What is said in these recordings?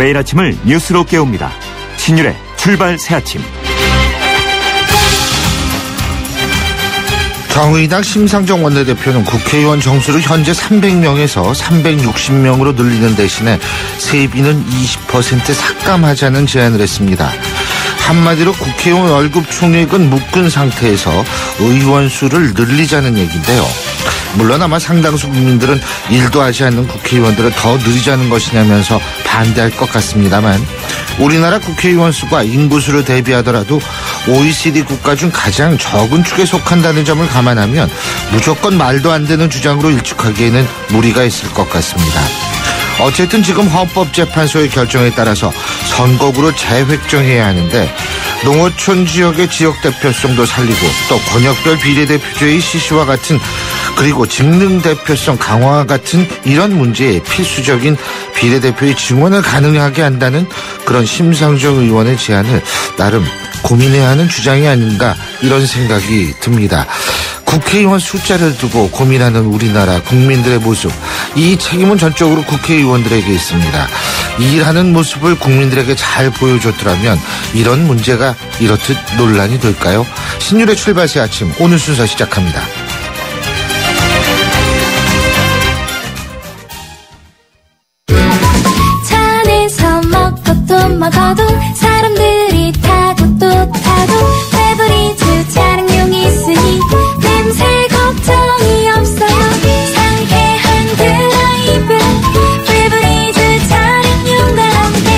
매일 아침을 뉴스로 깨웁니다. 신율의 출발 새아침. 정의당 심상정 원내대표는 국회의원 정수를 현재 300명에서 360명으로 늘리는 대신에 세비는 20% 삭감하자는 제안을 했습니다. 한마디로 국회의원 월급 총액은 묶은 상태에서 의원 수를 늘리자는 얘기인데요. 물론 아마 상당수 국민들은 일도 하지 않는 국회의원들을 더 늘리자는 것이냐면서 반대할 것 같습니다만, 우리나라 국회의원 수가 인구수를 대비하더라도 OECD 국가 중 가장 적은 축에 속한다는 점을 감안하면 무조건 말도 안 되는 주장으로 일축하기에는 무리가 있을 것 같습니다. 어쨌든 지금 헌법재판소의 결정에 따라서 선거구로 재획정해야 하는데, 농어촌 지역의 지역 대표성도 살리고 또 권역별 비례대표제의 실시와 같은, 그리고 직능 대표성 강화와 같은 이런 문제에 필수적인 비례대표의 증원을 가능하게 한다는 그런 심상정 의원의 제안을 나름 고민해야 하는 주장이 아닌가, 이런 생각이 듭니다. 국회의원 숫자를 두고 고민하는 우리나라 국민들의 모습, 이 책임은 전적으로 국회의원들에게 있습니다. 일하는 모습을 국민들에게 잘 보여줬더라면 이런 문제가 이렇듯 논란이 될까요? 신율의 출발새 아침, 오늘 순서 시작합니다. 차 안에서 먹고 또 먹어도 사람들이 타고 또 타고 페브리즈 차량용이 있으니 냄새 걱정이 없어요. 상쾌한 드라이브 페브리즈 차량용과 함께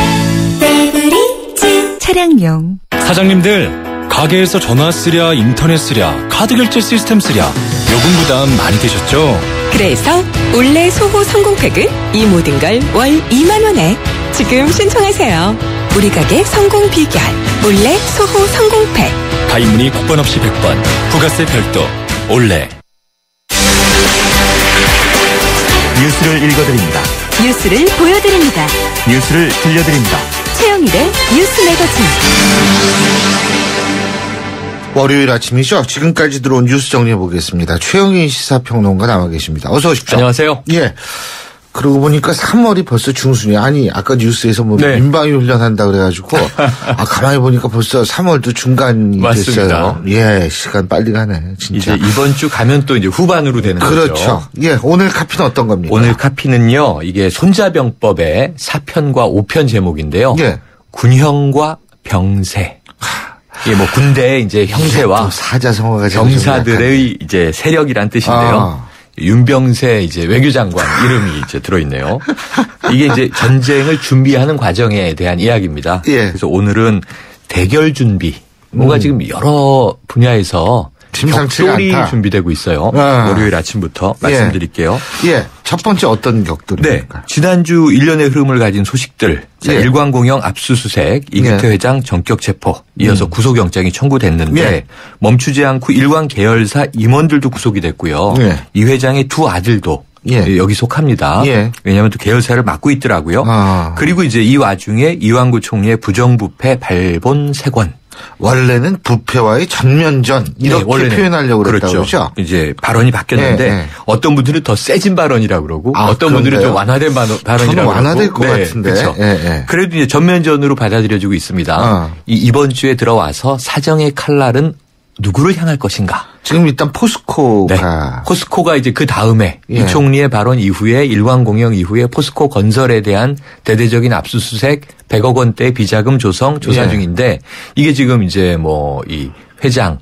페브리즈 차량용. 사장님들, 가게에서 전화 쓰랴 인터넷 쓰랴 카드 결제 시스템 쓰랴 요금 부담 많이 되셨죠? 그래서 올레 소호 성공팩은 이 모든 걸 월 2만원에 지금 신청하세요. 우리 가게 성공 비결 올레 소호 성공팩. 가입 문의 국번 없이 100번, 부가세 별도 올레. 뉴스를 읽어드립니다. 뉴스를 보여드립니다. 뉴스를 들려드립니다. 최영일의 뉴스 매거진. 월요일 아침이죠. 지금까지 들어온 뉴스 정리해보겠습니다. 최영인 시사평론가 나와 계십니다. 어서 오십시오. 안녕하세요. 예. 그러고 보니까 3월이 벌써 중순이야. 아니, 아까 뉴스에서 뭐 네. 민방위 훈련한다 그래가지고 가만히 보니까 벌써 3월도 중간이 맞습니다. 됐어요. 예, 시간 빨리 가네, 진짜. 이제 이번 주 가면 또 이제 후반으로 되는 그렇죠. 거죠. 예, 오늘 카피는 어떤 겁니까? 오늘 카피는요, 이게 손자병법의 4편과 5편 제목인데요. 예. 군형과 병세. 이게 뭐 군대의 이제 형세와 사자성어가 병사들의 이제 세력이란 뜻인데요. 윤병세 이제 외교장관 이름이 이제 들어있네요. 이게 이제 전쟁을 준비하는 과정에 대한 이야기입니다. 예. 그래서 오늘은 대결 준비, 뭔가 지금 여러 분야에서 격돌이 준비되고 있어요. 월요일 아침부터 말씀드릴게요. 예. 첫 번째 어떤 네. 격돌입니까? 지난주 일련의 흐름을 가진 소식들. 자, 예. 일광공영 압수수색, 이규태 회장 전격 체포, 이어서 구속영장이 청구됐는데 예. 멈추지 않고 일광 계열사 임원들도 구속이 됐고요. 예. 이 회장의 두 아들도 여기 속합니다. 예. 왜냐하면 또 계열사를 맡고 있더라고요. 그리고 이제 이 와중에 이완구 총리의 부정부패 발본 세권. 원래는 부패와의 전면전 이렇게 표현하려고 그랬다고 그렇죠. 이제 발언이 바뀌었는데 어떤 분들은 더 세진 발언이라고 그러고 어떤 분들은 좀 완화된 발언이라고 저는 완화될 것 같은데. 그렇죠. 그래도 이제 전면전으로 받아들여지고 있습니다. 이번 주에 들어와서 사정의 칼날은 누구를 향할 것인가? 지금 일단 포스코가. 네. 포스코가 이제 그 다음에 이 총리의 발언 이후에 일광공영 이후에 포스코 건설에 대한 대대적인 압수수색 100억 원대 비자금 조성 조사 중인데 이게 지금 이제 뭐 이 회장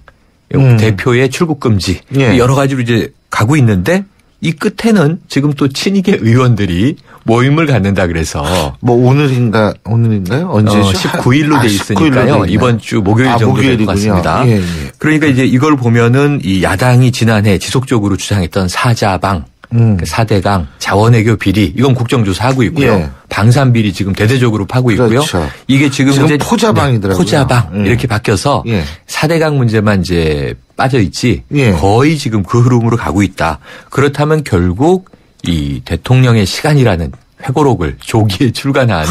대표의 출국 금지 여러 가지로 이제 가고 있는데 이 끝에는 지금 또 친이계 의원들이 모임을 갖는다 그래서 뭐 오늘인가요? 언제죠? 19일로 돼 있으니까요. 이번 주 목요일 정도 될 것 같습니다. 예. 그러니까 이제 이걸 보면은 이 야당이 지난해 지속적으로 주장했던 사자방, 4대강, 자원외교 비리 이건 국정조사하고 있고요. 방산비리 지금 대대적으로 파고 있고요. 그렇죠. 이게 지금 이제 포자방이더라고요. 포자방 이렇게 바뀌어서 4대강 문제만 이제 빠져 있지 거의 지금 그 흐름으로 가고 있다. 그렇다면 결국 이 대통령의 시간이라는 회고록을 조기에 출간한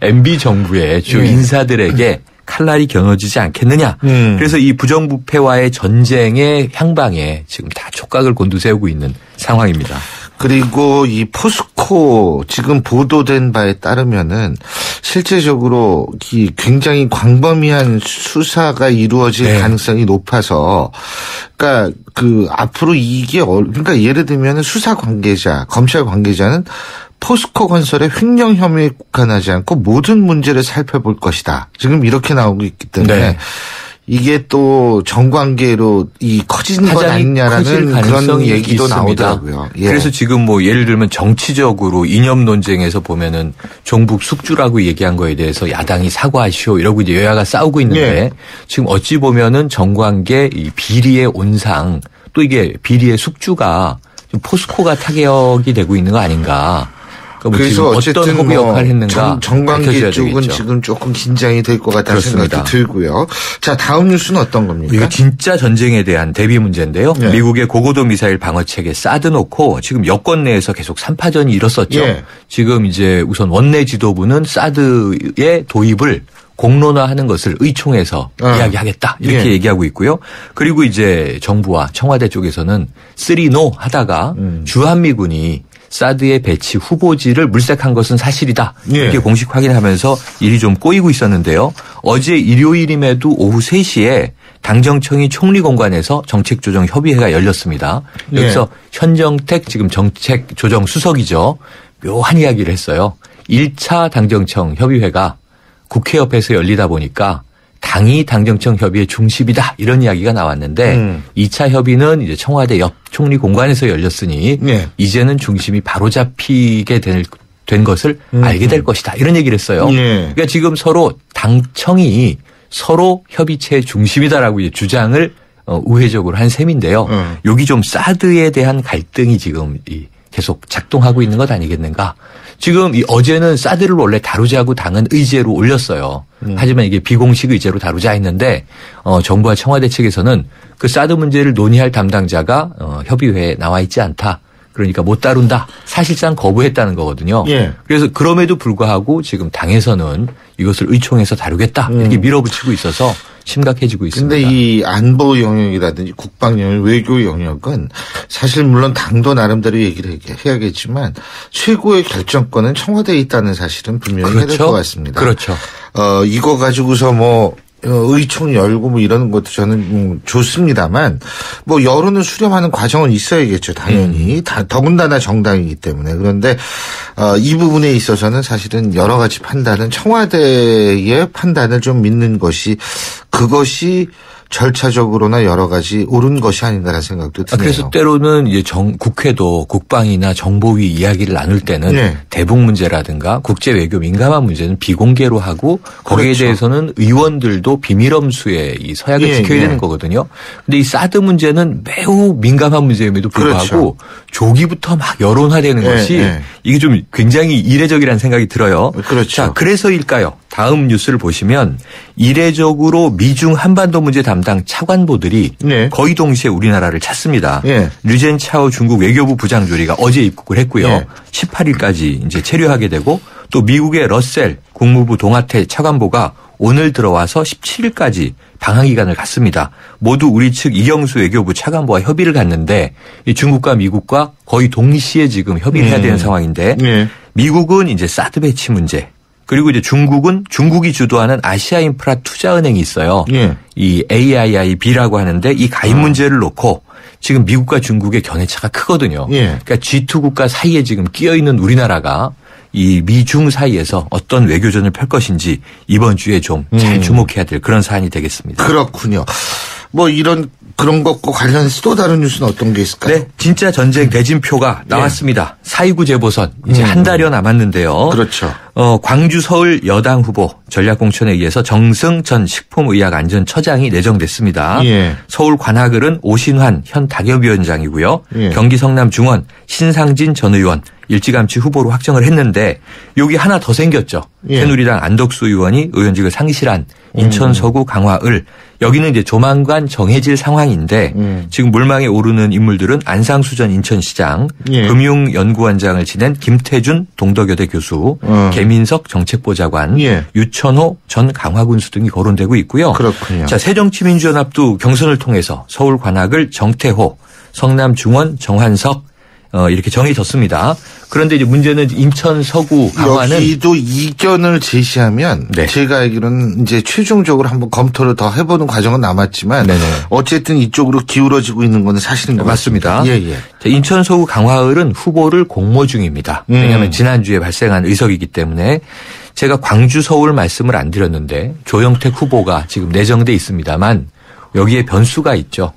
MB 정부의 주 인사들에게 칼날이 겨눠지지 않겠느냐. 그래서 이 부정부패와의 전쟁의 향방에 지금 다 촉각을 곤두세우고 있는 상황입니다. 그리고 이 포스코 지금 보도된 바에 따르면은 실제적으로 굉장히 광범위한 수사가 이루어질 네. 가능성이 높아서 그러니까 앞으로 이게 그러니까 예를 들면 수사 관계자, 검찰 관계자는 포스코 건설의 횡령 혐의에 국한하지 않고 모든 문제를 살펴볼 것이다. 지금 이렇게 나오고 있기 때문에 네. 이게 또 정관계로 커진 것 아니냐라는 그런 얘기도 있습니다. 나오더라고요. 예. 그래서 지금 뭐 예를 들면 정치적으로 이념 논쟁에서 보면은 종북 숙주라고 얘기한 거에 대해서 야당이 사과하시오 이러고 이제 여야가 싸우고 있는데 예. 지금 어찌 보면은 정관계 이 비리의 온상 또 이게 비리의 숙주가 좀 포스코가 타격이 되고 있는 거 아닌가. 그래서 어쨌든 어떤 역할을 했는가 정관계 쪽은 지금 조금 긴장이 될 것 같다는 생각이 들고요. 자, 다음 뉴스는 어떤 겁니까? 이거 진짜 전쟁에 대한 대비 문제인데요. 네. 미국의 고고도 미사일 방어체계 사드 놓고 지금 여권 내에서 계속 3파전이 일었었죠. 네. 지금 이제 우선 원내 지도부는 사드의 도입을 공론화하는 것을 의총에서 이야기하겠다 이렇게 예. 얘기하고 있고요. 그리고 이제 정부와 청와대 쪽에서는 3노 하다가 주한미군이 사드의 배치 후보지를 물색한 것은 사실이다. 예. 이렇게 공식 확인하면서 일이 좀 꼬이고 있었는데요. 어제 일요일임에도 오후 3시에 당정청이 총리공관에서 정책조정협의회가 열렸습니다. 예. 여기서 현정택 지금 정책조정수석이죠. 묘한 이야기를 했어요. 1차 당정청 협의회가 국회 옆에서 열리다 보니까 당이 당정청 협의의 중심이다 이런 이야기가 나왔는데 2차 협의는 이제 청와대 옆 총리 공관에서 열렸으니 네. 이제는 중심이 바로 잡히게 된 것을 알게 될 것이다 이런 얘기를 했어요. 네. 그러니까 지금 서로 당청이 서로 협의체의 중심이다라고 이제 주장을 우회적으로 한 셈인데요. 여기 좀 사드에 대한 갈등이 지금 계속 작동하고 있는 것 아니겠는가. 지금 어제는 사드를 원래 다루자고 당은 의제로 올렸어요. 하지만 이게 비공식 의제로 다루자 했는데 정부와 청와대 측에서는 그 사드 문제를 논의할 담당자가 협의회에 나와 있지 않다. 그러니까 못 다룬다. 사실상 거부했다는 거거든요. 예. 그래서 그럼에도 불구하고 지금 당에서는 이것을 의총에서 다루겠다. 이렇게 밀어붙이고 있어서 심각해지고 있습니다. 그런데 이 안보 영역이라든지 국방 영역, 외교 영역은 사실 물론 당도 나름대로 얘기를 해야겠지만 최고의 결정권은 청와대에 있다는 사실은 분명히 해야 될 것 같습니다. 그렇죠. 이거 가지고서 의총 열고 이러는 것도 저는 좋습니다만 여론을 수렴하는 과정은 있어야겠죠. 당연히. 더군다나 정당이기 때문에. 그런데 이 부분에 있어서는 사실은 여러 가지 판단은 청와대의 판단을 좀 믿는 것이 그것이 절차적으로나 여러 가지 옳은 것이 아닌가라는 생각도 드네요. 그래서 때로는 이제 국회도 국방이나 정보위 이야기를 나눌 때는 네. 대북 문제라든가 국제 외교 민감한 문제는 비공개로 하고 거기에 그렇죠. 대해서는 의원들도 비밀엄수의 이 서약을 예, 지켜야 예. 되는 거거든요. 근데 이 사드 문제는 매우 민감한 문제임에도 불구하고 그렇죠. 조기부터 막 여론화되는 예, 것이 예. 이게 좀 굉장히 이례적이라는 생각이 들어요. 그렇죠. 자, 그래서일까요? 다음 뉴스를 보시면 이례적으로 미중 한반도 문제 담당 차관보들이 네. 거의 동시에 우리나라를 찾습니다. 네. 류젠차오 중국 외교부 부장조리가 어제 입국을 했고요. 네. 18일까지 이제 체류하게 되고 또 미국의 러셀 국무부 동아태 차관보가 오늘 들어와서 17일까지 방한기간을 갖습니다. 모두 우리 측 이경수 외교부 차관보와 협의를 갖는데 중국과 미국과 거의 동시에 지금 협의를 해야 되는 상황인데 미국은 이제 사드 배치 문제 그리고 이제 중국이 주도하는 아시아 인프라 투자은행이 있어요. 예. 이 AIIB라고 하는데 이 가입 문제를 놓고 지금 미국과 중국의 견해차가 크거든요. 예. 그러니까 G2 국가 사이에 지금 끼어 있는 우리나라가 이 미중 사이에서 어떤 외교전을 펼 것인지 이번 주에 좀 잘 주목해야 될 그런 사안이 되겠습니다. 그렇군요. 그런 것과 관련해서 또 다른 뉴스는 어떤 게 있을까요? 네. 진짜 전쟁 대진표가 나왔습니다. 4.29 재보선 이제 한 달여 남았는데요. 그렇죠. 광주 서울 여당 후보 전략공천에 의해서 정승 전 식품의약안전처장이 내정됐습니다. 예. 서울 관악을은 오신환 현 당협위원장이고요. 예. 경기 성남 중원 신상진 전 의원 일찌감치 후보로 확정을 했는데 여기 하나 더 생겼죠. 예. 새누리당 안덕수 의원이 의원직을 상실한 인천 서구 강화을 여기는 이제 조만간 정해질 상황인데 지금 물망에 오르는 인물들은 안상수 전 인천시장, 예. 금융연구원장을 지낸 김태준 동덕여대 교수, 개민석 정책보좌관, 예. 유천호 전 강화군수 등이 거론되고 있고요. 그렇군요. 자, 새정치민주연합도 경선을 통해서 서울 관악을 정태호, 성남 중원 정환석, 이렇게 정해졌습니다. 그런데 이제 문제는 인천 서구 강화는 여기도 이견을 제시하면 네. 제가 알기로는 이제 최종적으로 한번 검토를 더 해보는 과정은 남았지만 네네. 어쨌든 이쪽으로 기울어지고 있는 건 사실인 것 맞습니다. 같습니다. 예, 예. 인천 서구 강화을은 후보를 공모 중입니다. 왜냐하면 지난주에 발생한 의석이기 때문에 제가 광주 서울 말씀을 안 드렸는데 조영택 후보가 지금 내정돼 있습니다만 여기에 변수가 있죠.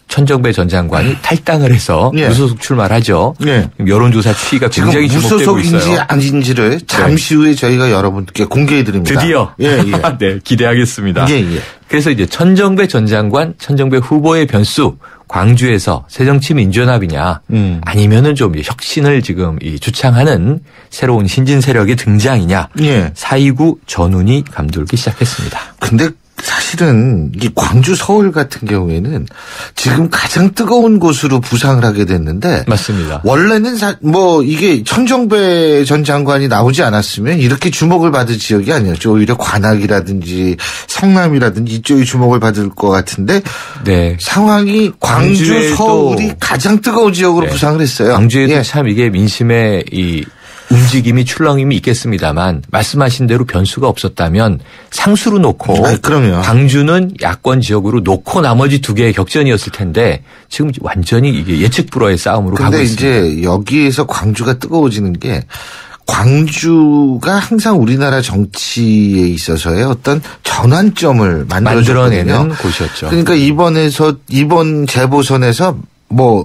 천정배 전 장관이 탈당을 해서 예. 무소속 출마를 하죠. 예. 여론조사 추이가 굉장히 주목되고 있어요. 무소속인지 아닌지를 잠시 후에 저희가 여러분께 공개해드립니다. 드디어. 예, 예. 네, 기대하겠습니다. 예, 예. 그래서 이제 천정배 전 장관, 천정배 후보의 변수, 광주에서 새정치민주연합이냐, 아니면은 좀 혁신을 지금 주창하는 새로운 신진 세력의 등장이냐, 예. 4.29 전운이 감돌기 시작했습니다. 근데 사실은 이 광주 서울 같은 경우에는 지금 가장 뜨거운 곳으로 부상을 하게 됐는데 맞습니다. 원래는 이게 천정배 전 장관이 나오지 않았으면 이렇게 주목을 받을 지역이 아니었죠. 오히려 관악이라든지 성남이라든지 이쪽이 주목을 받을 것 같은데 네. 상황이 광주 서울이 가장 뜨거운 지역으로 네. 부상을 했어요. 광주에도 예. 참 이게 민심의 움직임이 출렁임이 있겠습니다만 말씀하신 대로 변수가 없었다면 상수로 놓고 그럼요. 광주는 야권 지역으로 놓고 나머지 두 개의 격전이었을 텐데 지금 완전히 이게 예측 불허의 싸움으로 가고 있습니다. 근데 이제 여기에서 광주가 뜨거워지는 게 광주가 항상 우리나라 정치에 있어서의 어떤 전환점을 만들어내는 곳이었죠. 그러니까 이번 재보선에서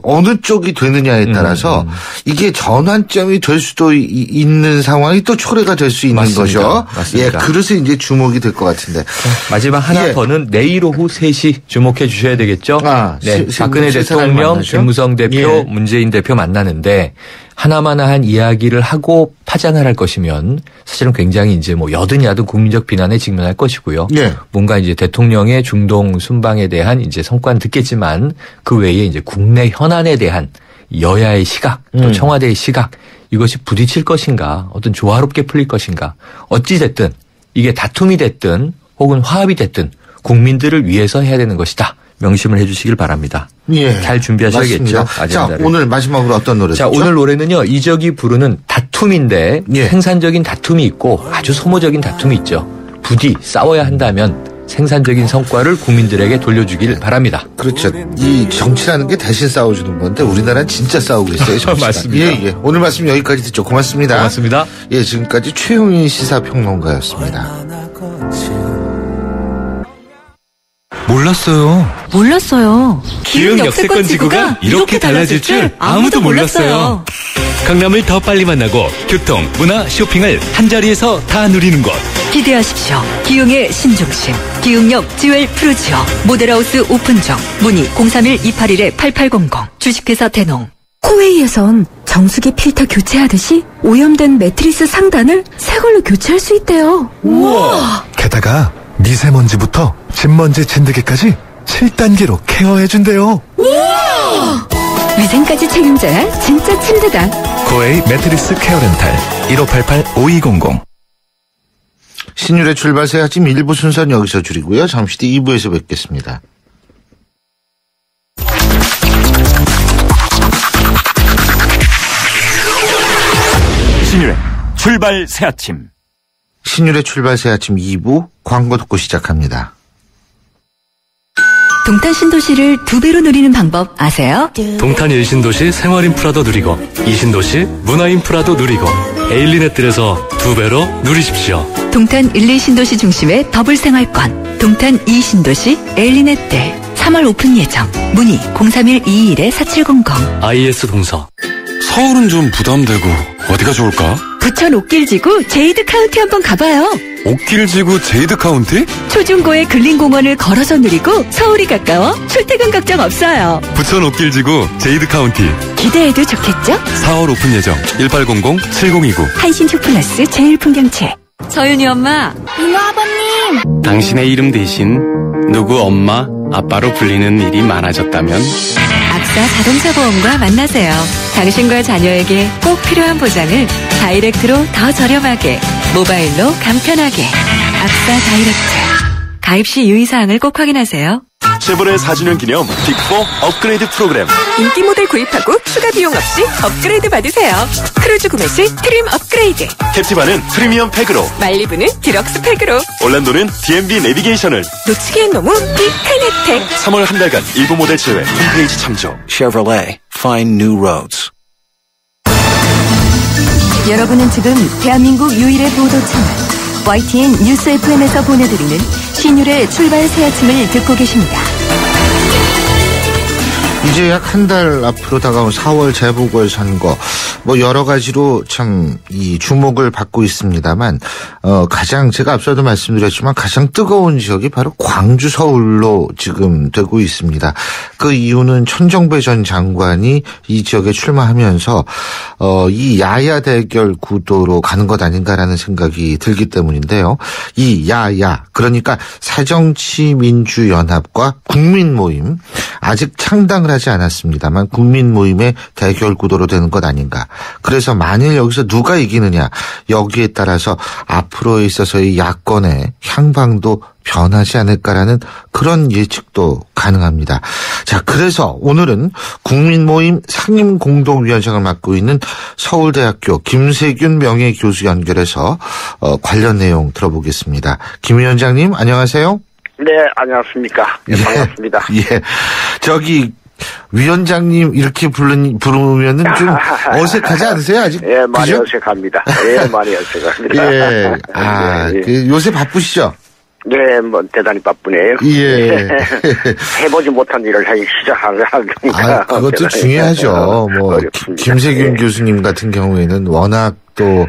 어느 쪽이 되느냐에 따라서 이게 전환점이 될 수도 있는 상황이 또 초래가 될 수 있는 맞습니다. 거죠. 맞습니다. 예, 그래서 이제 주목이 될 것 같은데. 마지막 하나 더는 내일 오후 3시 주목해 주셔야 되겠죠. 네, 박근혜 대통령, 김무성 대표, 예. 문재인 대표 만나는데 하나마나한 이야기를 하고 파장을 할 것이면 사실은 굉장히 이제 여든 야든 국민적 비난에 직면할 것이고요. 예. 뭔가 이제 대통령의 중동 순방에 대한 이제 성과는 듣겠지만 그 외에 이제 국내 현안에 대한 여야의 시각 또 청와대의 시각 이것이 부딪힐 것인가 어떤 조화롭게 풀릴 것인가 어찌 됐든 이게 다툼이 됐든 혹은 화합이 됐든 국민들을 위해서 해야 되는 것이다. 명심을 해 주시길 바랍니다. 예. 잘 준비하셔야겠죠. 자, 오늘 마지막으로 어떤 노래죠? 자, 오늘 노래는요. 이적이 부르는 다툼인데 예. 생산적인 다툼이 있고 아주 소모적인 다툼이 있죠. 부디 싸워야 한다면 생산적인 성과를 국민들에게 돌려주길 바랍니다. 그렇죠. 이 정치라는 게 대신 싸워주는 건데 우리나라는 진짜 싸우고 있어요. 맞습니다. 예. 오늘 말씀 여기까지 듣죠. 고맙습니다. 고맙습니다. 예, 지금까지 최용인 시사평론가였습니다. 몰랐어요. 기흥 역세권 지구가 이렇게 달라질 줄 아무도 몰랐어요. 강남을 더 빨리 만나고 교통, 문화, 쇼핑을 한자리에서 다 누리는 곳. 기대하십시오. 기흥의 신중심. 기흥역 지웰 프루지오. 모델하우스 오픈정. 문의 031-281-8800. 주식회사 대농. 코웨이에선 정수기 필터 교체하듯이 오염된 매트리스 상단을 새 걸로 교체할 수 있대요. 우와! 게다가 미세먼지부터 진먼지 진드기까지 7단계로 케어해준대요. 우와! 위생까지 책임져야 진짜 침대다. 코웨이 매트리스 케어 렌탈 1588-5200. 신율의 출발 새 아침 1부 순서는 여기서 줄이고요. 잠시 뒤 2부에서 뵙겠습니다. 신율의 출발 새 아침. 신율의 출발 새 아침 2부 광고 듣고 시작합니다. 동탄 신도시를 2배로 누리는 방법 아세요? 동탄 1신도시 생활인프라도 누리고 2신도시 문화인프라도 누리고 에일리넷들에서 2배로 누리십시오. 동탄 1, 2신도시 중심의 더블 생활권 동탄 2신도시 에일리넷들 3월 오픈 예정. 문의 031-221-4700. IS 동서. 서울은 좀 부담되고 어디가 좋을까? 부천 옥길지구 제이드 카운티 한번 가봐요. 옥길지구 제이드 카운티? 초중고의 근린공원을 걸어서 누리고 서울이 가까워 출퇴근 걱정 없어요. 부천 옥길지구 제이드 카운티. 기대해도 좋겠죠? 4월 오픈 예정. 1800-7029. 한신 휴플러스 제일풍경채. 서윤이 엄마. 민호 아버님. 당신의 이름 대신 누구 엄마, 아빠로 불리는 일이 많아졌다면 악사 자동차 보험과 만나세요. 당신과 자녀에게 꼭 필요한 보장을 다이렉트로 더 저렴하게, 모바일로 간편하게. 악사 다이렉트. 가입 시 유의사항을 꼭 확인하세요. 쉐보레 4주년 기념 빅4 업그레이드 프로그램. 인기 모델 구입하고 추가 비용 없이 업그레이드 받으세요. 크루즈 구매 시 트림 업그레이드. 캡티바는 프리미엄 팩으로, 말리부는 디럭스 팩으로, 올란도는 DMB 내비게이션을. 놓치기엔 너무 빅한 혜택. 3월 한 달간 일부 모델 제외. 홈페이지 참조. Chevrolet. Find new roads. 여러분은 지금 대한민국 유일의 보도 채널 YTN 뉴스 FM에서 보내드리는 신율의 출발 새 아침을 듣고 계십니다. 이제 약 한 달 앞으로 다가온 4월 재보궐선거, 뭐 여러 가지로 참 이 주목을 받고 있습니다만, 가장 제가 앞서도 말씀드렸지만 가장 뜨거운 지역이 바로 광주, 서울로 지금 되고 있습니다. 그 이유는 천정배 전 장관이 이 지역에 출마하면서 이 야야 대결 구도로 가는 것 아닌가라는 생각이 들기 때문인데요. 이 야야, 그러니까 새정치민주연합과 국민모임, 아직 창당을 하지 않았습니다만 국민모임의 대결 구도로 되는 것 아닌가. 그래서 만일 여기서 누가 이기느냐, 여기에 따라서 앞으로에 있어서의 야권의 향방도 변하지 않을까라는 그런 예측도 가능합니다. 자, 그래서 오늘은 국민모임 상임공동위원장을 맡고 있는 서울대학교 김세균 명예교수 연결해서 관련 내용 들어보겠습니다. 김 위원장님, 안녕하세요. 네, 안녕하십니까. 네, 반갑습니다. 예. 저기, 위원장님 이렇게 부르면은 좀 어색하지 않으세요, 아직? 예, 많이 그죠? 어색합니다. 예, 많이 어색합니다. 예. 그 요새 바쁘시죠? 네, 뭐, 대단히 바쁘네요. 예. 해보지 못한 일을 시작하니까. 그것도 중요하죠. 뭐, 김세균 교수님 같은 경우에는 워낙 또,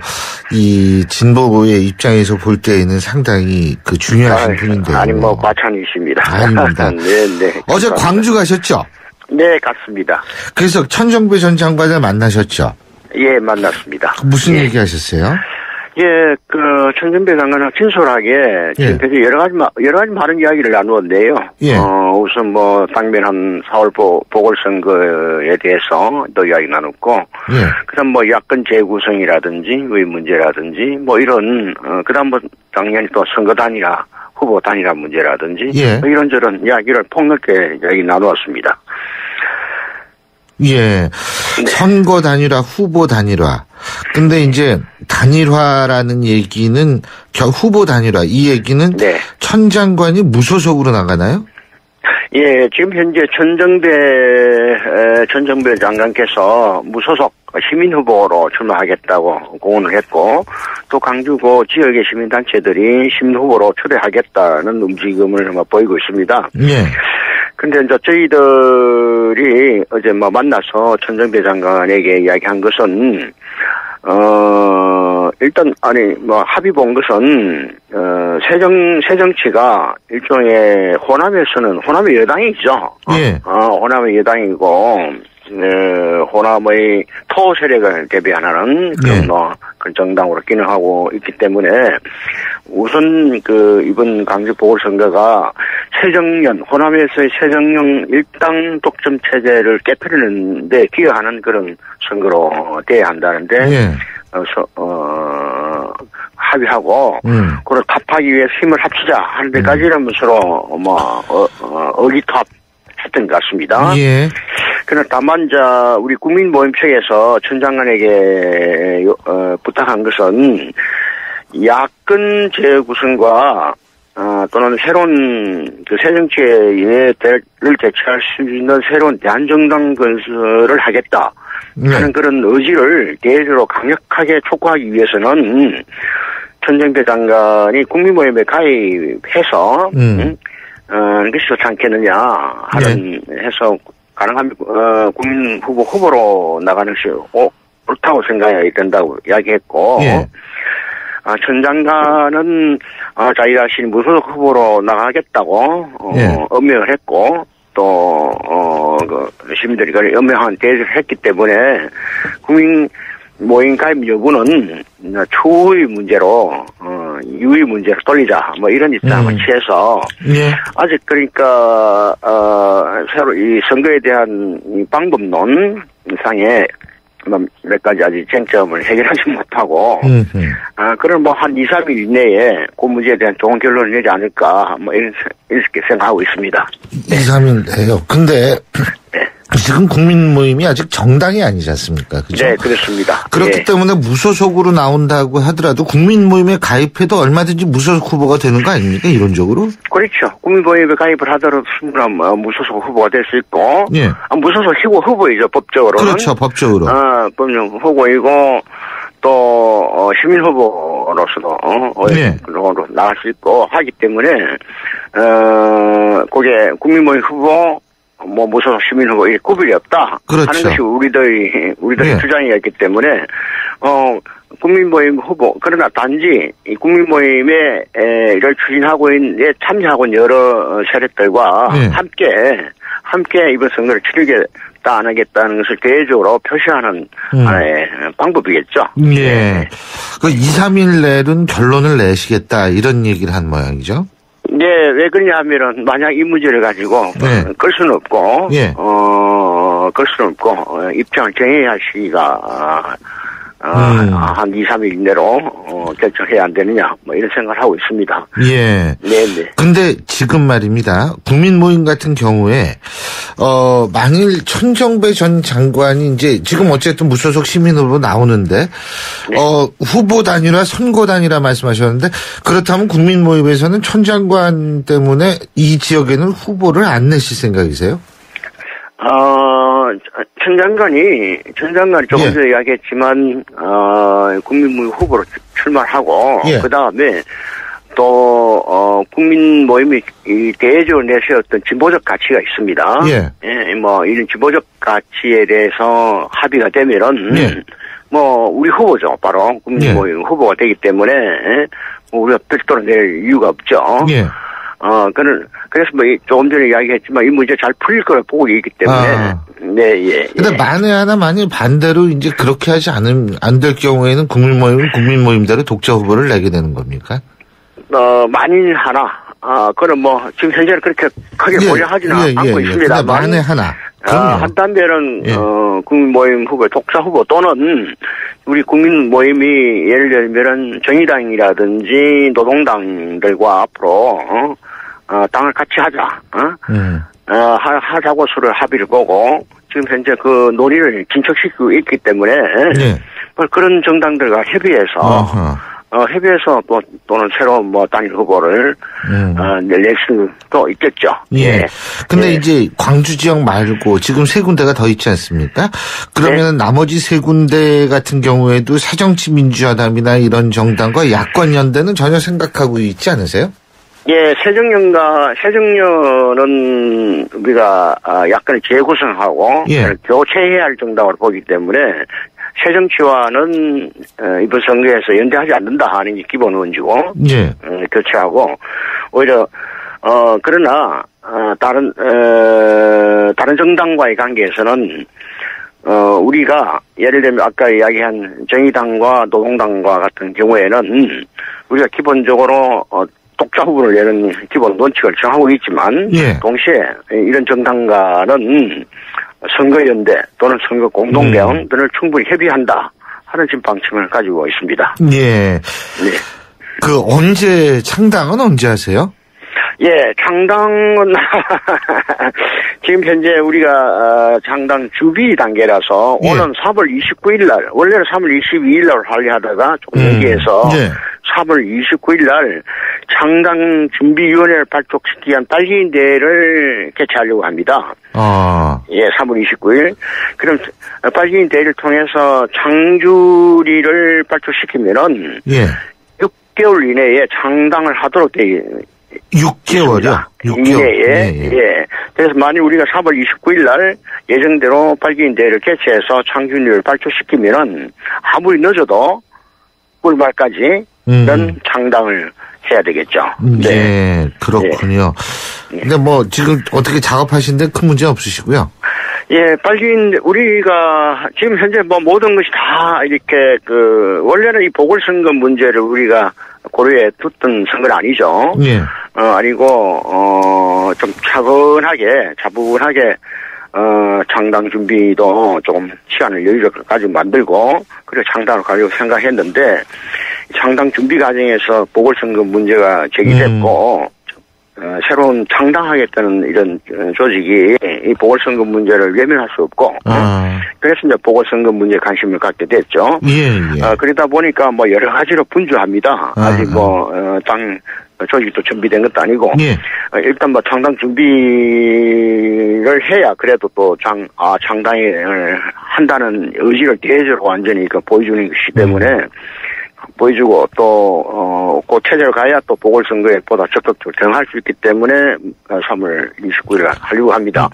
이 진보의 입장에서 볼 때에는 상당히 그 중요하신 분인데요. 아니, 뭐, 과찬이십니다. 아닙니다. 네. 어제 광주 가셨죠? 네, 갔습니다. 그래서 천정배 전 장관을 만나셨죠? 예, 만났습니다. 무슨 얘기 하셨어요? 예, 천정배 장관은 진솔하게 지금까지 여러 가지 많은 이야기를 나누었는데요. 예. 우선 당면한 4월 보궐선거에 대해서 또 이야기 나눴고, 그다음 야권 재구성이라든지 의 문제라든지 이런 그다음 당연히 또 선거 단일화, 후보 단일화 문제라든지 이런저런 이야기를 폭넓게 이야기 나누었습니다. 예. 선거 단일화, 후보 단일화. 근데 이제 단일화라는 얘기는 후보 단일화, 이 얘기는 천 장관이 무소속으로 나가나요? 예, 지금 현재 천정배 장관께서 무소속 시민 후보로 출마하겠다고 공언을 했고, 또 광주고 지역의 시민단체들이 시민 후보로 초대하겠다는 움직임을 보이고 있습니다. 예. 근데 이제 저희들이 어제 만나서 천정배 장관에게 이야기한 것은, 일단, 합의 본 것은, 새정치가 일종의 호남의 여당이죠. 예. 호남의 여당이고, 호남의 토 세력을 대비하는 그런 정당으로 기능하고 있기 때문에 우선 이번 광주 보궐선거가 호남에서의 새정령 일당 독점 체제를 깨뜨리는데 기여하는 그런 선거로 돼야 한다는데, 합의하고, 그걸 타파하기 위해서 힘을 합치자 하는 데까지라면서로 의기투합했던 것 같습니다. 예. 그러나 다만 우리 국민모임 측에서 천 장관에게 부탁한 것은 야권 재구성과 또는 새로운 새정치를 대체할 수 있는 새로운 대한정당 건설을 하겠다 하는 그런 의지를 대대로 강력하게 촉구하기 위해서는 천정배 장관이 국민모임에 가입해서 그것이 좋지 않겠느냐 하는 해서 가능하면 국민 후보로 나가는 것이 옳다고 생각이 된다고 이야기했고, 천 장관은 자기가 무소속 후보로 나가겠다고 엄명을 했고, 또 시민들이 그걸 엄명한 대해를 했기 때문에 국민 모임 가입 여부는 추후의 문제로 유의 문제로 돌리자 이런 입장을 취해서 아직 새로 이 선거에 대한 이 방법론 상에 몇 가지 아직 쟁점을 해결하지 못하고, 그런 뭐 한 2, 3일 이내에 그 문제에 대한 좋은 결론을 내지 않을까, 뭐 이렇게 생각하고 있습니다. 2, 3일 내요. 근데, 지금 국민 모임이 아직 정당이 아니지 않습니까? 그죠? 네, 그렇습니다. 그렇기 때문에 무소속으로 나온다고 하더라도 국민 모임에 가입해도 얼마든지 무소속 후보가 되는 거 아닙니까? 이론적으로? 그렇죠. 국민 모임에 가입을 하더라도 충분한 무소속 후보가 될 수 있고, 예. 무소속 후보이죠, 법적으로는. 그렇죠, 법적으로. 법적 후보이고, 또 시민 후보로서도 나갈 수 있고 하기 때문에 그게 국민 모임 후보 뭐 무소속 시민 후보 이 구별이 없다 그렇죠. 하는 것이 우리들의 주장이었기 때문에 국민 모임 후보 그러나 단지 이 국민 모임에 이를 추진하고 있는 참여하고 있는 여러 세력들과 함께 이번 선거를 치르겠다 안 하겠다는 것을 대외적으로 표시하는 하나의 방법이겠죠. 예. 그 2, 3일 내로는 결론을 내시겠다 이런 얘기를 한 모양이죠. 네, 왜 그러냐 하면은, 만약 이 문제를 가지고, 끌 수는 없고, 끌 수는 없고, 입장을 정해야 할 시기가, 한 2, 3일 내로, 결정해야 안 되느냐, 뭐 이런 생각을 하고 있습니다. 예. 네네. 근데 지금 말입니다. 국민 모임 같은 경우에, 만일 천정배 전 장관이 이제 지금 어쨌든 무소속 시민 후보 나오는데, 후보 단위라 선거 단위라 말씀하셨는데, 그렇다면 국민 모임에서는 천 장관 때문에 이 지역에는 후보를 안 내실 생각이세요? 천 장관이 조금 전에 이야기했지만, 국민모임 후보로 출마하고, 그 다음에 또, 국민 모임이 대외적으로 내세웠던 진보적 가치가 있습니다. 뭐, 이런 진보적 가치에 대해서 합의가 되면은, 뭐, 우리 후보죠. 바로 국민 모임 후보가 되기 때문에, 우리가 별도로 낼 이유가 없죠. 그래서 뭐 조금 전에 이야기했지만 이 문제 잘 풀릴 거라 보고 있기 때문에 근데 만에 하나 만일 반대로 이제 그렇게 하지 않으면 안 될 경우에는 국민 모임대로 독자 후보를 내게 되는 겁니까? 만일 하나 그건 뭐 지금 현재는 그렇게 크게 고려하지는 않고 있습니다. 만에 하나. 한편에는 국민 모임 후보, 독자 후보 또는 우리 국민 모임이 예를 들면 정의당이라든지 노동당들과 앞으로 당을 같이 하자, 하자고 서로 합의를 보고 지금 현재 그 논의를 진척시키고 있기 때문에 그런 정당들과 협의해서 협의해서 또는 새로운 뭐 단일 후보를 낼 수도 있겠죠. 근데 이제 광주 지역 말고 지금 세 군데가 더 있지 않습니까? 그러면 나머지 세 군데 같은 경우에도 새정치민주연합이나 이런 정당과 야권 연대는 전혀 생각하고 있지 않으세요? 새정연은 우리가 야권을 재구성하고 교체해야 할 정당으로 보기 때문에 새정치와는 이번 선거에서 연대하지 않는다 하는 게 기본 원칙이고 교체하고 오히려 그러나 다른 정당과의 관계에서는 우리가 예를 들면 아까 이야기한 정의당과 노동당과 같은 경우에는 우리가 기본적으로 독자 후보를 내는 기본 원칙을 정하고 있지만 동시에 이런 정당과는 선거연대 또는 선거 공동대응 등을 충분히 협의한다 하는 지금 방침을 가지고 있습니다. 그 창당은 언제 하세요? 창당은 지금 현재 우리가 창당 준비 단계라서 오는 3월 29일 날 원래는 3월 22일 날 하려 하다가 조금 연기해서 3월 29일 날 창당 준비위원회를 발족시키기 위한 딸기인 대회를 개최하려고 합니다. 3월 29일. 그럼 딸기인 대회를 통해서 창주리를 발족시키면은 6개월 이내에 창당을 하도록 돼 6개월이요? 6개월. 그래서 만일 우리가 3월 29일 날 예정대로 발기인 대회를 개최해서 창준리를 발족시키면은 아무리 늦어도 꿀말까지 창당을 해야 되겠죠. 그렇군요. 근데 뭐 지금 어떻게 작업하시는데 큰 문제 없으시고요. 발기인 우리가 지금 현재 뭐 모든 것이 다 이렇게 원래는 이 보궐선거 문제를 우리가 고려해 뒀던 선거는 아니죠. 아니고 좀 차분하게 창당 준비도 조금 시간을 여유를 가지고 만들고, 그리고 창당을 가려고 생각했는데, 창당 준비 과정에서 보궐선거 문제가 제기됐고, 새로운 창당하겠다는 이런 조직이 이 보궐선거 문제를 외면할 수 없고, 그래서 이제 보궐선거 문제에 관심을 갖게 됐죠. 그러다 보니까 뭐 여러 가지로 분주합니다. 아직 당 조직도 준비된 것도 아니고, 일단 뭐 창당 준비를 해야 그래도 또 창당을 한다는 의지를 대외적으로 완전히 보여주는 것이기 때문에, 보여주고 또 그 체제를 가야 또 보궐선거에 보다 적극적으로 대응할 수 있기 때문에 3월 29일 하려고 합니다.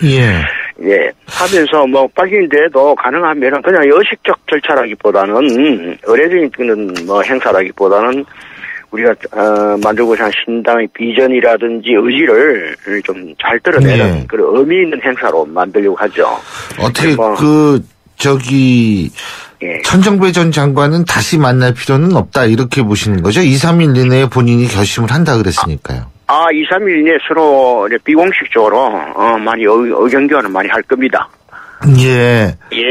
하면서 뭐 빨리인데도 가능하면 그냥 의식적 절차라기보다는 의례적인 뭐 행사라기보다는 우리가 만들고자 하는 신당의 비전이라든지 의지를 좀 잘 드러내는 그런 의미 있는 행사로 만들려고 하죠. 어떻게 천정배 전 장관은 다시 만날 필요는 없다 이렇게 보시는 거죠? 2, 3일 이내에 본인이 결심을 한다 그랬으니까요. 2, 3일 이내에 서로 비공식적으로 많이 의견 교환을 많이 할 겁니다.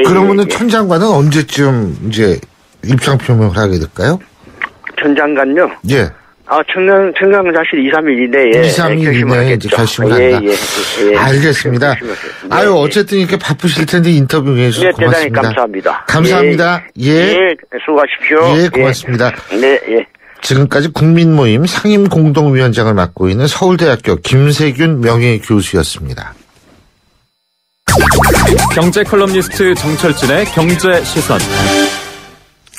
그러면은 천 장관은 언제쯤 이제 입장 표명을 하게 될까요? 천 장관요? 청장은 사실 2, 3일 이내에 2, 3일 이내에 이제 결심을 한다. 알겠습니다. 어쨌든 이렇게 바쁘실 텐데 인터뷰해 주셔서 고맙습니다. 대단히 감사합니다. 감사합니다. 수고하십시오. 고맙습니다. 지금까지 국민모임 상임공동위원장을 맡고 있는 서울대학교 김세균 명예교수였습니다. 경제 컬럼니스트 정철진의 경제시선.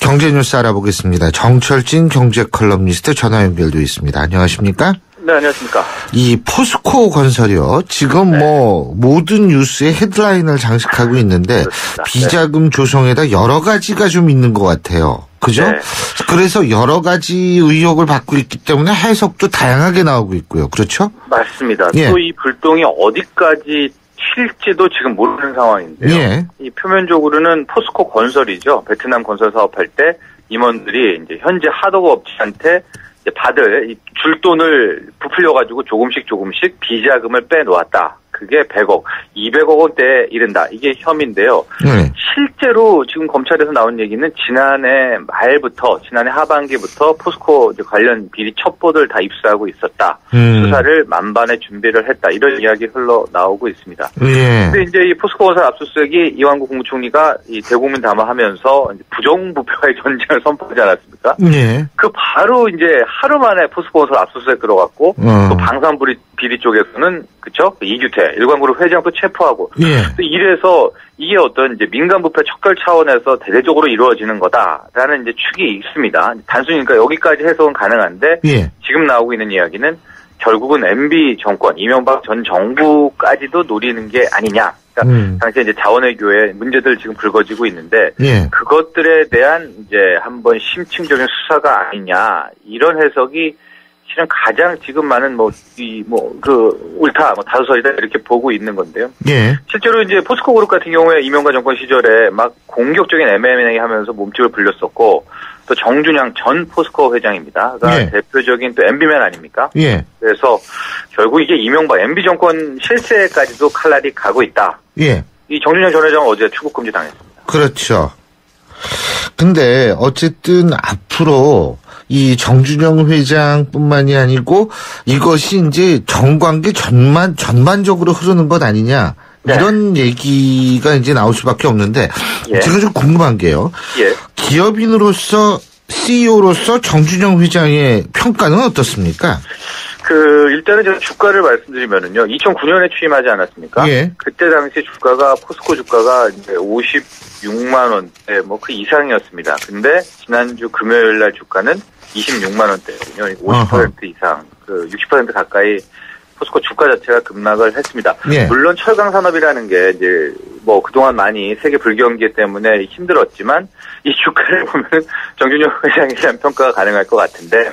경제뉴스 알아보겠습니다. 정철진 경제 컬럼니스트 전화 연결돼 있습니다. 안녕하십니까? 네, 안녕하십니까. 이 포스코 건설이요. 지금 모든 뉴스에 헤드라인을 장식하고 있는데 비자금 조성에다 여러 가지가 좀 있는 것 같아요. 그죠? 그래서 여러 가지 의혹을 받고 있기 때문에 해석도 다양하게 나오고 있고요. 그렇죠? 맞습니다. 또 이 불똥이 어디까지 튈지도 지금 모르는 상황인데요. 이 표면적으로는 포스코 건설이죠. 베트남 건설 사업할 때 임원들이 이제 현재 하도급 업체한테 이제 받을 이 줄 돈을 부풀려가지고 조금씩 비자금을 빼놓았다. 그게 100억, 200억 원대에 이른다. 이게 혐의인데요. 실제로 지금 검찰에서 나온 얘기는 지난해 하반기부터 포스코 관련 비리 첩보들 다 입수하고 있었다. 수사를 만반의 준비를 했다. 이런 이야기 흘러나오고 있습니다. 근데 이제 이 포스코 건설 압수수색이 이완구 국무총리가 이 대국민 담화하면서 부정부패와의 전쟁을 선포하지 않았습니까? 그 바로 이제 하루 만에 포스코 건설 압수수색 들어갔고 또 방산 비리 쪽에서는 그쵸? 이규태 일광그룹 회장도 체포하고 또 이래서 이게 어떤 이제 민간부패 척결 차원에서 대대적으로 이루어지는 거다라는 이제 축이 있습니다. 단순히 그러니까 여기까지 해석은 가능한데 지금 나오고 있는 이야기는 결국은 MB 정권 이명박 전 정부까지도 노리는 게 아니냐. 그러니까 당시에 이제 자원외교에 문제들 지금 불거지고 있는데 그것들에 대한 이제 한번 심층적인 수사가 아니냐 이런 해석이 실은 가장 지금 많은 울타 다수설이다 이렇게 보고 있는 건데요. 실제로 이제 포스코 그룹 같은 경우에 이명박 정권 시절에 막 공격적인 M&A 하면서 몸집을 불렸었고 또 정준양 전 포스코 회장입니다. 그러니까 대표적인 또 MB맨 아닙니까? 그래서 결국 이게 이명박 MB 정권 실세까지도 칼날이 가고 있다. 이 정준양 전 회장은 어제 출국 금지 당했습니다. 그렇죠. 근데 어쨌든 앞으로 이 정준영 회장뿐만이 아니고 이것이 이제 정관계 전반적으로 흐르는 것 아니냐 이런 얘기가 이제 나올 수밖에 없는데 제가 좀 궁금한 게요. 기업인으로서 CEO로서 정준영 회장의 평가는 어떻습니까? 일단은 제가 주가를 말씀드리면은요, 2009년에 취임하지 않았습니까? 그때 당시 주가가, 포스코 주가가 이제 56만 원대, 그 이상이었습니다. 근데 지난주 금요일 날 주가는 26만 원대거든요. 50% 이상, 60% 가까이 포스코 주가 자체가 급락을 했습니다. 물론 철강 산업이라는 게 이제 그동안 많이 세계 불경기 때문에 힘들었지만 이 주가를 보면 정준영 회장에 대한 평가가 가능할 것 같은데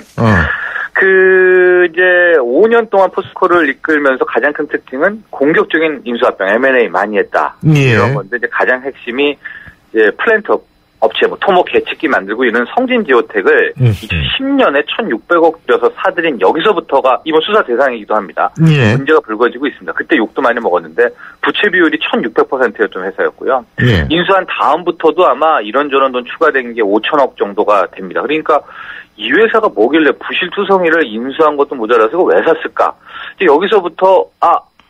이제 5년 동안 포스코를 이끌면서 가장 큰 특징은 공격적인 인수합병, M&A 많이 했다. 이런 건데 이제 가장 핵심이 이제 플랜트 업체, 뭐 토목 계측기 만들고 이런 성진지오텍을 2010년에 1,600억 들여서 사들인 여기서부터가 이번 수사 대상이기도 합니다. 예. 문제가 불거지고 있습니다. 그때 욕도 많이 먹었는데 부채 비율이 1,600%였던 회사였고요. 예. 인수한 다음부터도 아마 이런저런 돈 추가된 게 5천억 정도가 됩니다. 그러니까 이 회사가 뭐길래 부실투성이를 인수한 것도 모자라서 이거 왜 샀을까? 여기서부터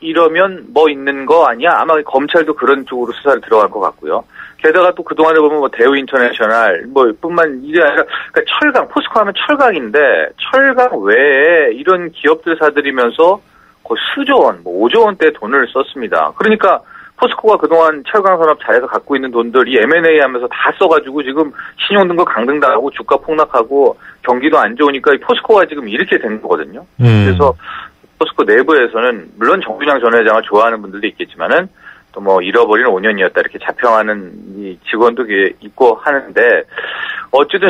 이러면 뭐 있는 거 아니야? 아마 검찰도 그런 쪽으로 수사를 들어갈 것 같고요. 게다가 또 그동안에 보면 뭐 대우 인터내셔널 뿐만 이게 아니라 그러니까 철강, 포스코 하면 철강인데 철강 외에 이런 기업들 사들이면서 거의 수조 원, 뭐 5조 원대 돈을 썼습니다. 그러니까 포스코가 그동안 철강 산업 잘해서 갖고 있는 돈들 이 M&A 하면서 다 써가지고 지금 신용등급 강등당하고 주가 폭락하고 경기도 안 좋으니까 이 포스코가 지금 이렇게 된 거거든요. 그래서 포스코 내부에서는 물론 정준영 전 회장을 좋아하는 분들도 있겠지만은 또 뭐 잃어버린 5년이었다 이렇게 자평하는 이 직원도 있고 하는데 어쨌든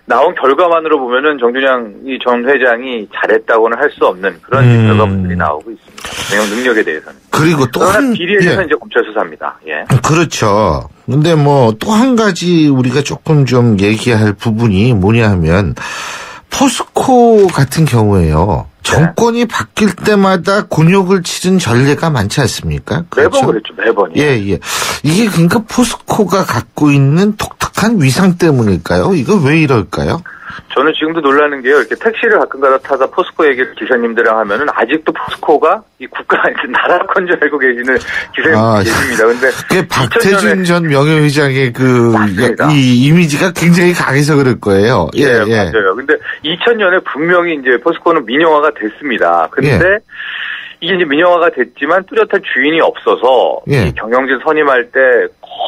나온 결과만으로 보면은 정준영 전 회장이 잘했다고는 할 수 없는 그런 결과물들이 나오고 있습니다. 내용 능력에 대해서는. 그리고 또 한 비리에 대해서는 이제 검찰 수사입니다. 예. 그렇죠. 근데 뭐 또 한 가지 우리가 조금 좀 얘기할 부분이 뭐냐 하면 포스코 같은 경우에요. 정권이 바뀔 때마다 곤욕을 치른 전례가 많지 않습니까? 그렇죠? 매번 그랬죠, 매번이요. 예. 이게 그러니까 포스코가 갖고 있는 독특한 위상 때문일까요? 이거 왜 이럴까요? 저는 지금도 놀라는 게요. 이렇게 택시를 가끔가다 타다 포스코 얘기를 기사님들이랑 하면은 아직도 포스코가 이 국가 나라 건 줄 알고 계시는 기사님들 계십니다. 근데 그게 박태준 전 명예회장의 이 이미지가 굉장히 강해서 그럴 거예요. 예, 맞아요. 근데 2000년에 분명히 이제 포스코는 민영화가 됐습니다. 근데 이게 이제 민영화가 됐지만 뚜렷한 주인이 없어서 이 경영진 선임할 때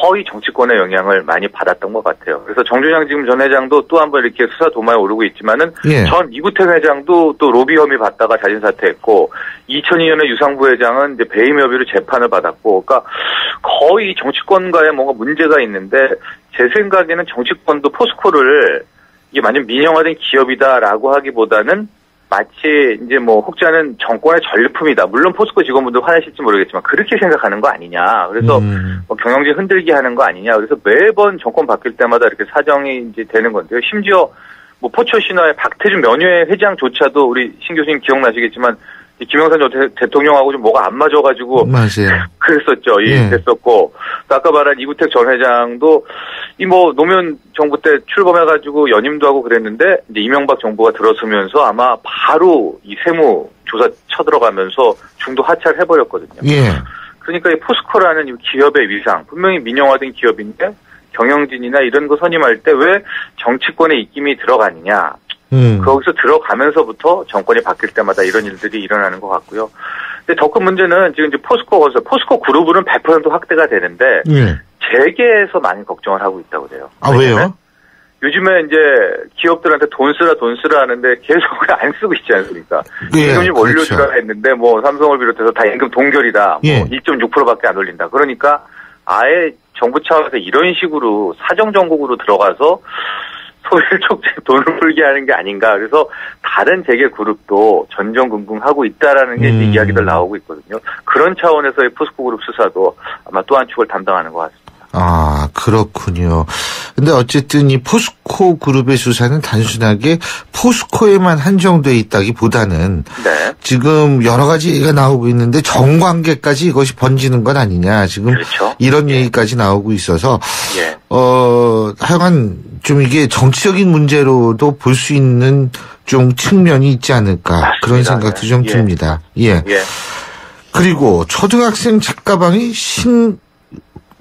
거의 정치권의 영향을 많이 받았던 것 같아요. 그래서 정준영 지금 전 회장도 또 한 번 이렇게 수사 도마에 오르고 있지만은 전 이구택 회장도 또 로비 혐의 받다가 자진 사퇴했고 2002년에 유상부 회장은 이제 배임 혐의로 재판을 받았고 그러니까 거의 정치권과의 뭔가 문제가 있는데 제 생각에는 정치권도 포스코를 이게 완전 민영화된 기업이다라고 하기보다는 마치 이제 뭐 혹자는 정권의 전리품이다. 물론 포스코 직원분들 화내실지 모르겠지만 그렇게 생각하는 거 아니냐. 그래서 뭐 경영진 흔들게 하는 거 아니냐. 그래서 매번 정권 바뀔 때마다 이렇게 사정이 이제 되는 건데요. 심지어 뭐 포철 신화의 박태준 명예회장조차도 우리 신 교수님 기억나시겠지만 김영삼 전 대통령하고 좀 뭐가 안 맞아가지고 맞아요. 그랬었죠. 됐었고 또 아까 말한 이구택 전 회장도 이 뭐 노무현 정부 때 출범해가지고 연임도 하고 그랬는데 이제 이명박 정부가 들어서면서 아마 바로 이 세무 조사 쳐들어가면서 중도 하차를 해버렸거든요. 그러니까 이 포스코라는 이 기업의 위상 분명히 민영화된 기업인데 경영진이나 이런 거 선임할 때 왜 정치권의 입김이 들어가느냐. 거기서 들어가면서부터 정권이 바뀔 때마다 이런 일들이 일어나는 것 같고요. 근데 더 큰 문제는 지금 이제 포스코 그룹은 100% 확대가 되는데 재계에서 많이 걱정을 하고 있다고 그래요. 왜요? 요즘에 이제 기업들한테 돈 쓰라 하는데 계속 안 쓰고 있지 않습니까? 임금 좀 올려주라 했는데 뭐 삼성을 비롯해서 다 임금 동결이다. 뭐 1.6%밖에 안 올린다. 그러니까 아예 정부 차원에서 이런 식으로 사정정국으로 들어가서 소리를 촉재 돈을 풀게 하는 게 아닌가. 그래서 다른 재계 그룹도 전전긍긍하고 있다라는 게 이제 이야기들 나오고 있거든요. 그런 차원에서의 포스코 그룹 수사도 아마 또 한 축을 담당하는 것 같습니다. 그렇군요. 근데 어쨌든 이 포스코 그룹의 수사는 단순하게 포스코에만 한정돼 있다기보다는 지금 여러 가지 얘기가 나오고 있는데 정관계까지 이것이 번지는 건 아니냐. 지금 이런 얘기까지 나오고 있어서 하여간 좀 이게 정치적인 문제로도 볼 수 있는 좀 측면이 있지 않을까. 맞습니다. 그런 생각도 좀 듭니다. 그리고 초등학생 책가방이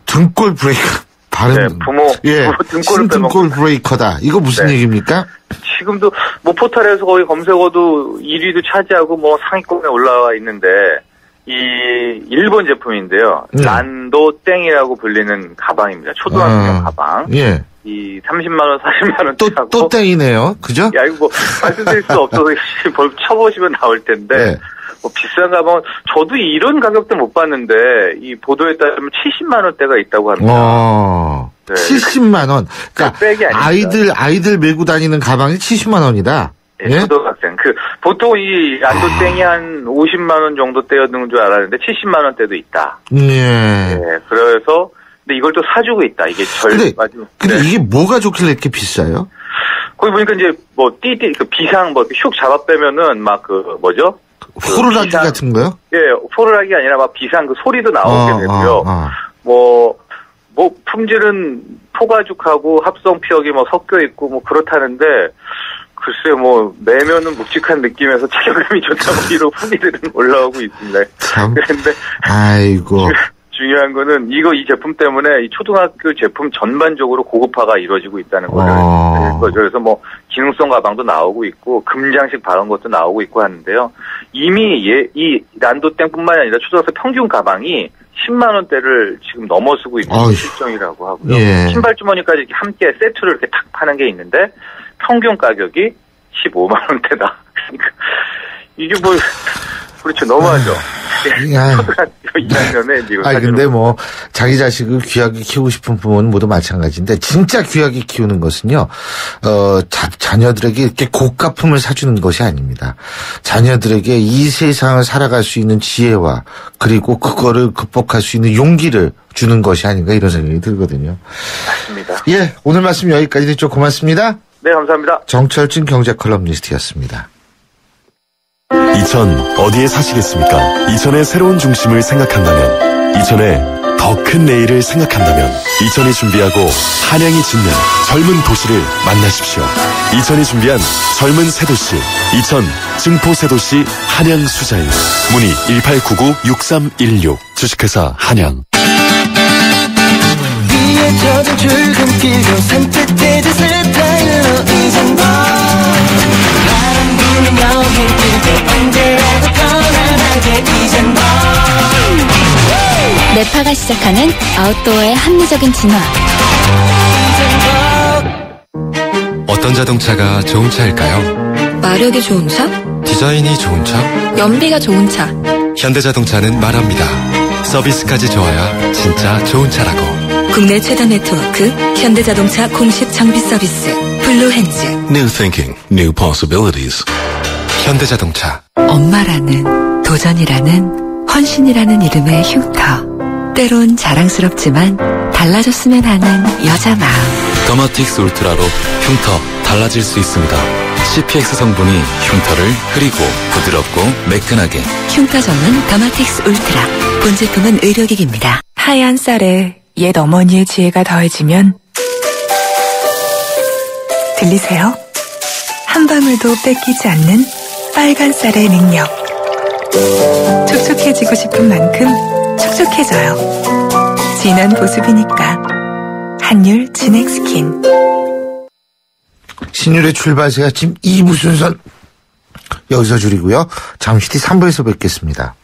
등골 브레이커 부모 등골 브레이커다. 이거 무슨 얘기입니까? 지금도 뭐 포털에서 거의 검색어도 1위도 차지하고 뭐 상위권에 올라와 있는데 이 일본 제품인데요. 란도 땡이라고 불리는 가방입니다. 초등학생 가방. 이 30만 원, 40만 원 또 땡이네요. 그죠? 이거 뭐 말씀드릴 수 없어서 쳐보시면 나올 텐데. 뭐 비싼 가방 저도 이런 가격대 못 봤는데 이 보도에 따르면 70만 원대가 있다고 합니다. 70만 원. 그러니까 아이들 메고 다니는 가방이 70만 원이다. 초등학생. 보통 이 란도땡이 한 50만 원 정도 대였는 줄 알았는데 70만 원대도 있다. 그래서 근데 이걸 또 사주고 있다. 이게 근데 이게 뭐가 좋길래 이렇게 비싸요? 거기 보니까 이제 뭐 띠띠 그 비상 뭐 슉 잡아 빼면은 막 그 뭐죠? 포르라기 같은 거요? 예, 포르라기 아니라 막 비상 그 소리도 나오게 되고요. 뭐 품질은 포가죽하고 합성피혁이 뭐 섞여 있고 뭐 그렇다는데 글쎄 뭐 매면은 묵직한 느낌에서 착용감이 좋다고 이런 후기들은 올라오고 있습니다. 참. 그런데 아이고. 중요한 거는 이 제품 때문에 이 초등학교 제품 전반적으로 고급화가 이루어지고 있다는 거죠. 그래서 뭐 기능성 가방도 나오고 있고 금장식 바른 것도 나오고 있고 하는데요. 이미 이 난도땡뿐만이 아니라 초등학생 평균 가방이 10만 원대를 지금 넘어서고 있는 실정이라고 하고요. 예. 신발 주머니까지 함께 세트로 이렇게 탁 파는 게 있는데 평균 가격이 15만 원대다. 그러니까 이게 뭐 그렇죠. 너무하죠. 초등학교 2학년에 지금. 근데 뭐 자기 자식을 귀하게 키우고 싶은 부모는 모두 마찬가지인데 진짜 귀하게 키우는 것은요. 자녀들에게 이렇게 고가품을 사주는 것이 아닙니다. 자녀들에게 이 세상을 살아갈 수 있는 지혜와 그리고 그거를 극복할 수 있는 용기를 주는 것이 아닌가 이런 생각이 들거든요. 맞습니다. 예, 오늘 말씀 여기까지 듣죠. 고맙습니다. 네, 감사합니다. 정철진 경제 컬럼니스트였습니다. 이천 어디에 사시겠습니까? 이천의 새로운 중심을 생각한다면, 이천의 더 큰 내일을 생각한다면, 이천이 준비하고 한양이 짓는 젊은 도시를 만나십시오. 이천이 준비한 젊은 새도시, 이천 증포 새도시 한양 수자일. 문의 1899-6316 주식회사 한양. 위에 젖은 출근길도 산뜻해진 스타일로 이젠 바람 부는 여행길도 언제라도 편안하게 이젠 네파가 시작하는 아웃도어의 합리적인 진화. 어떤 자동차가 좋은 차일까요? 마력이 좋은 차? 디자인이 좋은 차? 연비가 좋은 차. 현대자동차는 말합니다. 서비스까지 좋아야 진짜 좋은 차라고. 국내 최다 네트워크 현대자동차 공식 장비 서비스 블루핸즈. New thinking, new possibilities. 현대자동차. 엄마라는, 도전이라는, 헌신이라는 이름의 흉터. 때론 자랑스럽지만 달라졌으면 하는 여자 마음. 더마틱스 울트라로 흉터 달라질 수 있습니다. CPX 성분이 흉터를 흐리고 부드럽고 매끈하게. 흉터 전문 더마틱스 울트라. 본 제품은 의료기기입니다. 하얀 쌀에 옛 어머니의 지혜가 더해지면 들리세요? 한 방울도 뺏기지 않는 빨간 쌀의 능력. 촉촉해지고 싶은 만큼 촉촉해져요. 진한 보습이니까 한율 진액스킨. 신율의 출발새 아침 2부 순서 여기서 줄이고요. 잠시 뒤 3부에서 뵙겠습니다.